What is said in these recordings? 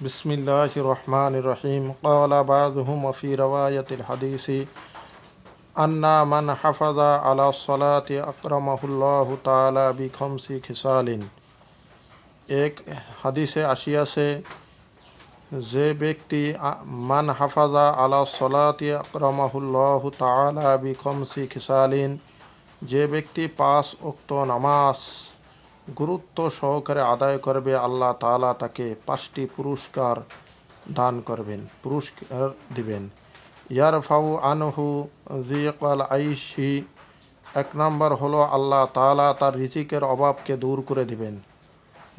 बिस्मिल्लाहिर रहमानिर रहीम क़ाला बाज़ुहुम फ़ी रवायतिल हदीसी अन्ना मन हफ़ज़ा अला सलाति अकरमहुल्लाहु ताला बिखमसी खिसालिन। एक হাদিসে আসিয়াছে, যে ব্যক্তি মান হাফাজা আলা সলাতি আকরামাহুল্লাহু তাআলা বিখমসি খিসালিন, যে ব্যক্তি 5 ওয়াক্ত নামাজ গুরুত্ব সহকারে আদায় করবে, আল্লাহ তাআলা তাকে 5টি পুরস্কার দান করবেন, পুরস্কার দিবেন। ইয়ারফাউ আনহু যিকাল আইশি, 1 নম্বর হলো আল্লাহ তাআলা তার রিজিকের অভাবকে দূর করে দিবেন।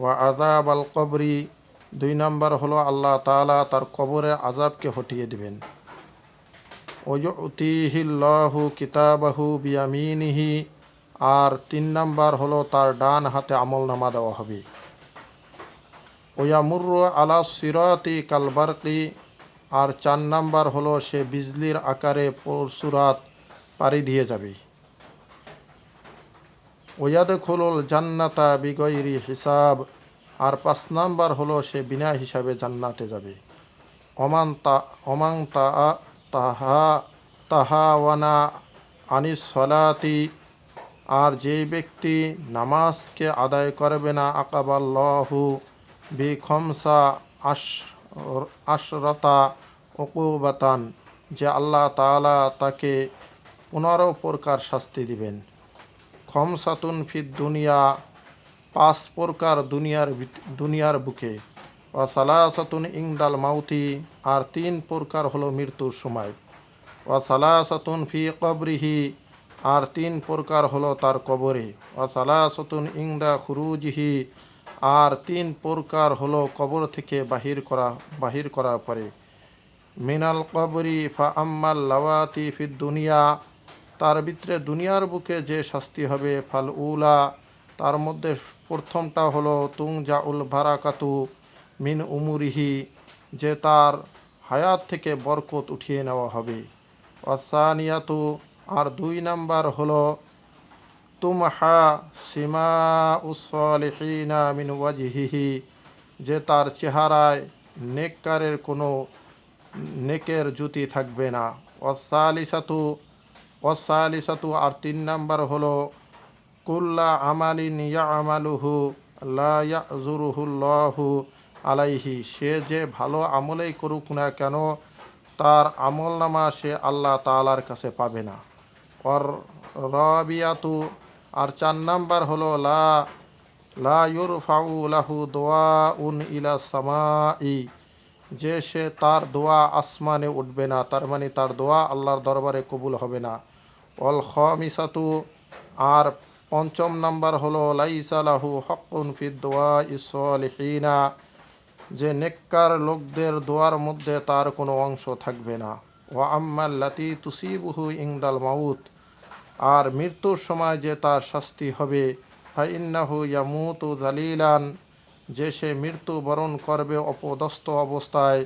ওয়া আযাব আল কবরি, 2 নম্বর হলো আল্লাহ তাআলা তার কবরের আযাবকে হটিয়ে দিবেন। ওয়ুতিহিল্লাহু কিতাবাহু বিয়ামিনিহি, আর 3 নম্বর হলো তার ডান হাতে আমলনামা দেওয়া হবে। ওয়ামুররু আলা সিরাতি কাল বারকি, আর 4 নম্বর হলো সে বিজলির আকারে পরশুরাত পাড়ি দিয়ে যাবে। ওয়াদখুলুল জান্নাতা বিগয়রি হিসাব, আর 5 নম্বর হলো সে বিনা হিসাবে জান্নাতে যাবে। অমান তাহাওয়ানা আনিস সলাতি, আর যেই ব্যক্তি নামাজকে আদায় করবে না, আকাবাল্লাহু বিখমসা আশরতা উকুবাতান, যে আল্লাহ তাআলা তাকে 15 প্রকার শাস্তি দিবেন। খমসাতুন ফিদ দুনিয়া, 5 প্রকার দুনিয়ার বুকে। ওয়া সালাসাতুন ইনদাল মাউতি, আর 3 প্রকার হলো মৃত্যুর সময়। ওয়া সালাসাতুন ফি কবরিহি, আর 3 প্রকার হলো তার কবরে। ওয়া সালাসাতুন ইনদা খুরুজিহি, আর 3 প্রকার হলো কবর থেকে বাহির করার পরে। মিনাল কবরি ফা আম্মাল লাওয়াতি ফিদ দুনিয়া, তার ভিতরে দুনিয়ার বুকে যে শাস্তি হবে, ফাল উলা, তার মধ্যে প্রথমটা হলো তুংজাউল বারাকাতু মিন উমুরিহি, যে তার হায়াত থেকে বরকত উঠিয়ে নেওয়া হবে। ওয়াসানিয়াতু, আর 2 নম্বর হলো তুমহা সিমা উসলিহিনা মিন ওয়াজহিহি, যে তার চেহারায় নেককারের কোনো নেকের জ্যোতি থাকবে না। ওয়াসালিসাতু, আর 3 নম্বর হলো কুল্লা আমালিন ইয়ামালুহু লা ইয়াজুরুহুল্লাহু আলাইহি, সে যে ভালো আমলেই করুক না কেন, তার আমলনামা সে আল্লাহ তাআলার কাছে পাবে না। ওর রাবিয়াতু, আর 4 নম্বর হলো লা ইউরফাউ লাহু দুআউন ইলা সামাই, যে সে তার দোয়া আসমানে উঠবে না, তার মানে তার দোয়া আল্লাহর দরবারে কবুল হবে না। ওয়াল খামিসাতু, আর 5 নম্বর হলো লাইসা লাহু হাক্কুন ফিদ দুআইস সালিহিনা, যে নেককার লোকদের দোয়ার মধ্যে তার কোনো অংশ থাকবে না। ওয়া আম্মাল্লাতি তুসিবুহু ইনদাল মাউত, আর মৃত্যুর সময় যে তার শাস্তি হবে, ফাইন্নাহু ইয়ামুতু জালিলান, যে সে মৃত্যু বরণ করবে অপদস্থ অবস্থায়।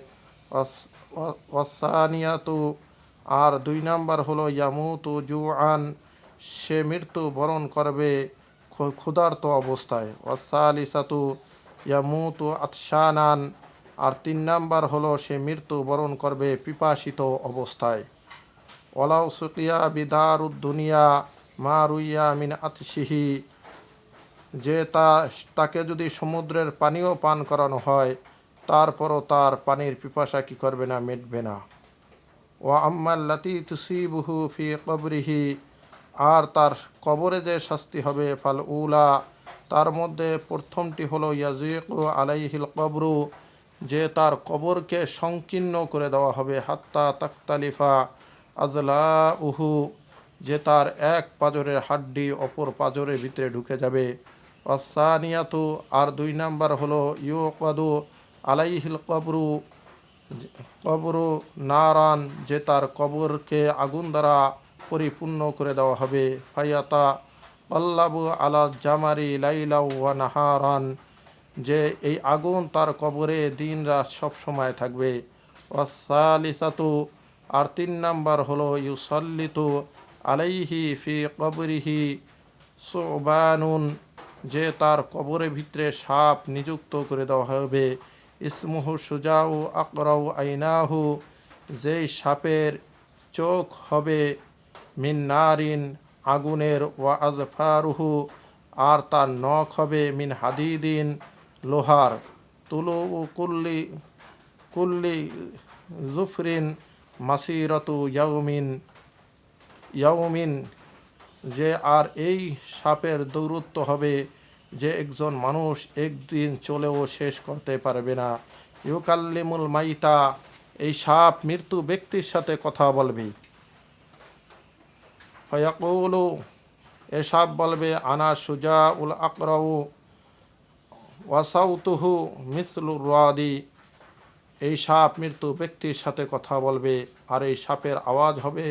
ওয়াসানিয়াতু, আর 2 নম্বর হলো ইয়ামুতু জুআন, সে মৃত্যু বরণ করবে ক্ষুধার্ত অবস্থায়। ওয়াসালিসাতু ইয়ামুতু আতশানান, আর 3 নম্বর হলো সে মৃত্যু বরণ করবে পিপাসিত অবস্থায়। ওয়ালাউ সুকিয়া বিদারুদ দুনিয়া মা রুইয়া মিন আতশিহি, যে তাকে যদি সমুদ্রের পানিও পান করানো হয়, তারপরও তার পানির পিপাসা কি করবে না, মিটবে না। ওয়া আম্মাল্লাতি তুসিবুহু ফি কবরিহি, আর তার কবরে যে শাস্তি হবে, ফাল উলা, তার মধ্যে প্রথমটি হলো ইয়াজিকু আলাইহিল কবরু, যে তার কবরকে সংকীর্ণ করে দেওয়া হবে। হাত্তা তাকতালিফা আজলাউহু, যে তার এক পাজরের হাড্ডি অপর পাজরের ভিতরে ঢুকে যাবে। ওয়াসানিয়াতু, আর 2 নম্বর হলো ইউকাদু আলাইহিল কবরু নারান, যে তার কবরকে আগুন দ্বারা পরিপূর্ণ করে দেওয়া হবে। ফায়াতা আল্লাবু আলা জামারি লাইলা ওয়া নাহারান, যে এই আগুন তার কবরে দিন রাত সব সময় থাকবে। ওয়াসালিসাতু, আর 3 নম্বর হলো ইউসাল্লিতু আলাইহি ফি কবরিহি সুবানুন, যে তার কবরের ভিতরে সাপ নিযুক্ত করে দেওয়া হবে। ইসমুহু সুজাউ আকরাউ আইনাহু, যেই সাপের চোখ হবে মিন নারিন, আগুনের, ওয়া আযফারুহু, আর তার নখ হবে মিন হাদিদিন, লোহার, তুলু কুল্লি কুল্লি জুফরিন মাসিরতু ইয়াউমিন, যে আর এই সাপের দৌরত্ব হবে যে একজন মানুষ একদিন চলেও শেষ করতে পারবে না। ইউকাল্লিমুল মাইতা, এই সাপ মৃত্যু ব্যক্তির সাথে কথা বলবে। ফায়াকুলু, এ সাপ বলবে আনা সুজা উল আকরাউ ওয়াসাউতুহু মিসলুর রাদি, এই সাপ মৃত্যু ব্যক্তির সাথে কথা বলবে আর এই সাপের আওয়াজ হবে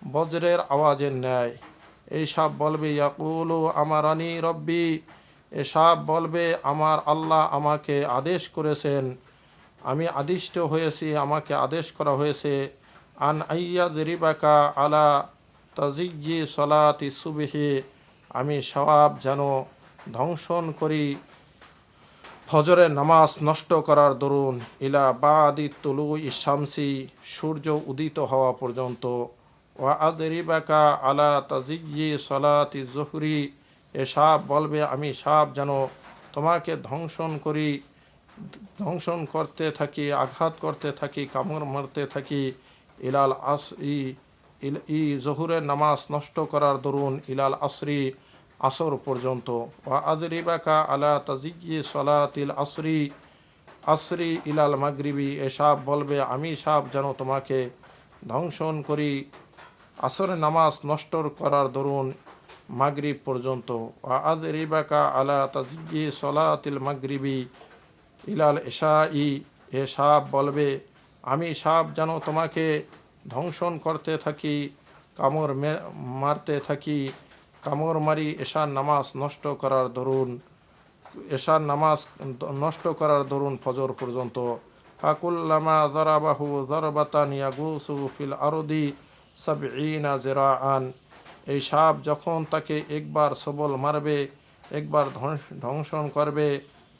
বজ্রের আওয়াজের ন্যায়। এই সাপ বলবে ইয়াকুলু আমারানি রব্বি, এ সাপ বলবে আমার আল্লাহ আমাকে আদেশ করেছেন, আমি আদিষ্ট হয়েছি, আমাকে আদেশ করা হয়েছে, আন আইয়াদরিবাকা আলা তাজিয়্যি সলাতি সুবহি, আমি সওয়াব যেন ধ্বংসন করি ফজরের নামাজ নষ্ট করার দরুন, ইলা বাদি তুলু ইশামসি, সূর্য উদিত হওয়া পর্যন্ত, ওয়া আদরিবাকা আলা তাজিয়্যি সলাতি জুহরি, এ সাপ বলবে আমি সাপ যেন তোমাকে ধ্বংসন করতে থাকি, আঘাত করতে থাকি, কামড় মারতে থাকি, ইলাল আসরি, জহুরের নামাজ নষ্ট করার দরুন, ইলাল আসরি, আসর পর্যন্ত, ওয়া আদরিবাকা আলা তাজিয়্যি সলাতিল আসরি ইলাল মাগরিবি, এ সাপ বলবে আমি সাপ যেন তোমাকে ধ্বংসন করি আসরের নামাজ নষ্ট করার দরুন মাগরিব পর্যন্ত, ওয়া আদরিবাকা আলা তাজিয়্যি সলাতিল মাগরিবি ইলাল ইশাই, এ সাপ বলবে আমি সাপ যেন তোমাকে ধ্বংসন করতে থাকি, কামড় মারতে থাকি, কামড় মারি এশার নামাজ নষ্ট করার দরুন ফজর পর্যন্ত। ফাকুল্লামা যারাবাহু যারবাতান ইয়াগুসু ফিল আরদি সাবঈনা জিরাআন, এই সাপ যখন তাকে একবার সবল মারবে, একবার ধ্বংসন করবে,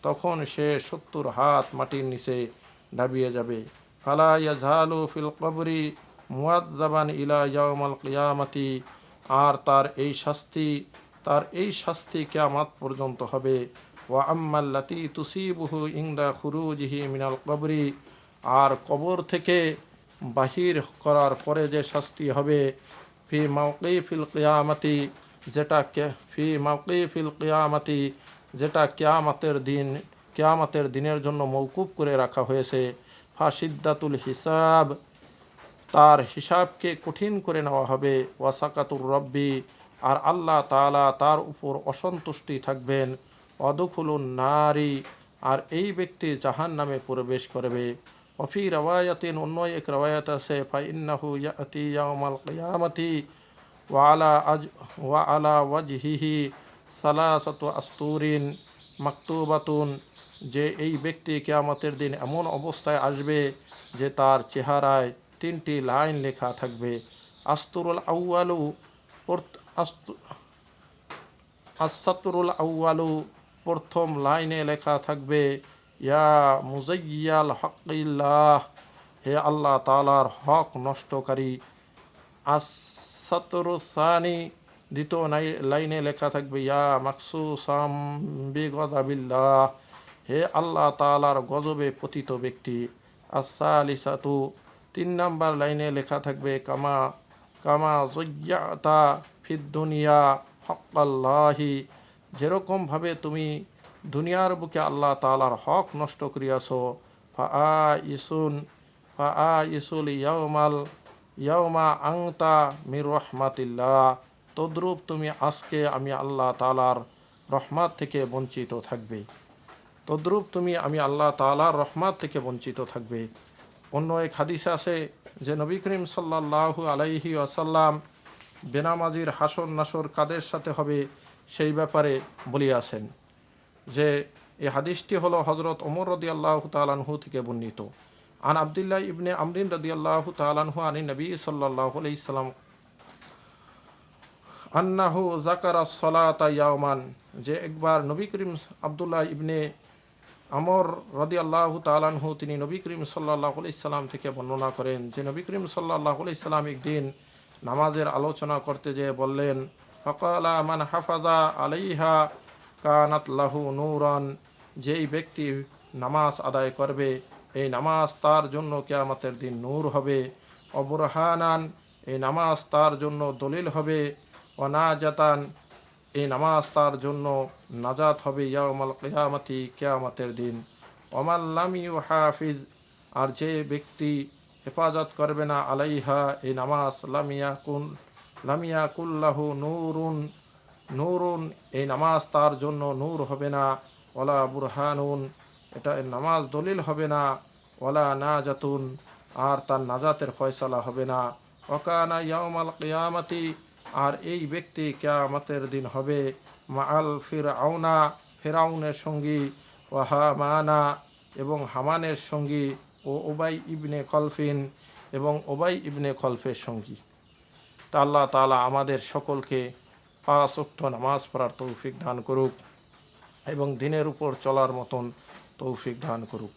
তখন সে 70 হাত মাটির নিচে ডাবিয়ে যাবে। ফালা ইয়াজহালু ফিল কবরি মুআযযাবান ইলা ইয়াউমাল কিয়ামাতি, আর তার এই শাস্তি কিয়ামত পর্যন্ত হবে। ওয়া আম্মাল্লাতী তুসিবুহু ইনদা খুরুজিহি মিনাল কবরি, আর কবর থেকে বাহির করার পরে যে শাস্তি হবে, ফি মাওকিফিল কিয়ামতি, যেটা কিয়ামতের দিনের জন্য মওকুফ করে রাখা হয়েছে। ফাশিদ্দাতুল হিসাব, তার হিসাবকে কঠিন করে নেওয়া হবে। ওয়াসাকাতুর রব্বি, আর আল্লাহ তাআলা তার উপর অসন্তুষ্টি থাকবেন। অদখুলুন নারী, আর এই ব্যক্তি জাহান্নামে প্রবেশ করবে। অফি রওয়ায়াতিন, অন্য এক রওয়ায়াত আছে, ফাইন্নাহু ইয়াতি ইয়াউমাল কিয়ামাতি ওয়া আলা ওয়াজহিহি সালাসাতু আস্তুরিন মাকতুবাতুন, যে এই ব্যক্তি কিয়ামতের দিন এমন অবস্থায় আসবে যে তার চেহারায় 3টি লাইন লেখা থাকবে। আস্তুরুল আউয়ালু, আসাতুরুল আউয়ালু, প্রথম লাইনে লেখা থাকবে ইয়া মুজাইয়াল হকিল্লাহ, হে আল্লাহ তাআলার হক নষ্টকারী। আসাতুরু সানি, দ্বিতীয় লাইনে লেখা থাকবে ইয়া মাকসুসাম বিগদাবিল্লাহ, হে আল্লাহ তাআলার গজবে পতিত ব্যক্তি। আসালিসাতু, 3 নম্বর লাইনে লেখা থাকবে কামা যয়্যাতা ফিদ দুনিয়া হক্কাল্লাহি, যেরকমভাবে তুমি দুনিয়ার বুকে আল্লাহ তাআলার হক নষ্ট করিয়াছ। ফাআইসুল ইয়াউমা আনতা মির রহমাতিল্লাহ, তদ্রূপ তুমি আজকে আমি আল্লাহ তাআলার রহমত থেকে বঞ্চিত থাকবে। অন্য এক হাদিসে আছে যে নবী করিম সাল্লাল্লাহু আলাইহি ওয়াসাল্লাম বেনামাজির হাসর নাসর কাদের সাথে হবে সেই ব্যাপারে বলিয়াছেন। যে এই হাদিসটি হলো হযরত ওমর রাদিয়াল্লাহু তাআলা আনহু থেকে বর্ণিত। আন আব্দুল্লাহ ইবনে আমরিন রাদিয়াল্লাহু তাআলা আনহু আনি নবী সাল্লাল্লাহু আলাইহি সাল্লাম আন্নাহু যাকারা সলাতা ইয়াওমান, যে একবার নবী করিম আব্দুল্লাহ ইবনে আমর রাদিয়াল্লাহু তাআলা আনহু তিনি নবী করিম সাল্লাল্লাহু আলাইহি সাল্লাম থেকে বর্ণনা করেন যে নবী করিম সাল্লাল্লাহু আলাইহি সাল্লাম একদিন নামাজের আলোচনা করতে যেয়ে বললেন, ফাকালা মান হাফাজা আলাইহা কানাত লাহু নূরান, যেই ব্যক্তি নামাজ আদায় করবে এই নামাজ তার জন্য কিয়ামতের দিন নূর হবে, অবরহানান, এই নামাজ তার জন্য দলিল হবে, অনাজাতান, এই নামাজ তার জন্য নাজাত হবে ইয়াউমাল কিয়ামতি, কিয়ামতের দিন। ওমাল্লাম ইউহাফিজ, আর যে ব্যক্তি হেফাজত করবে না আলাইহা এই নামাজ, লামিয়াকুল্লাহু নূরুন, নূরুন, এই নামাজ তার জন্য নূর হবে না, ওলা বুরহানুন, এটা নামাজ দলিল হবে না, ওলা নাজাতুন, আর তার নাজাতের ফয়সালা হবে না, ওকানা ইয়াউমাল কিয়ামতি, আর এই ব্যক্তি কিয়ামতের দিন হবে মাআল ফিরআউনা, ফেরাউনের সঙ্গী, ও হামানা, এবং হামানের সঙ্গী, ও উবাই ইবনে খলফিন, এবং উবাই ইবনে খলফের সঙ্গী। তা আল্লাহ তাআলা আমাদের সকলকে 5 ওয়াক্ত নামাজ পড়ার তৌফিক দান করুক এবং দিনের উপর চলার মতন তৌফিক দান করুক।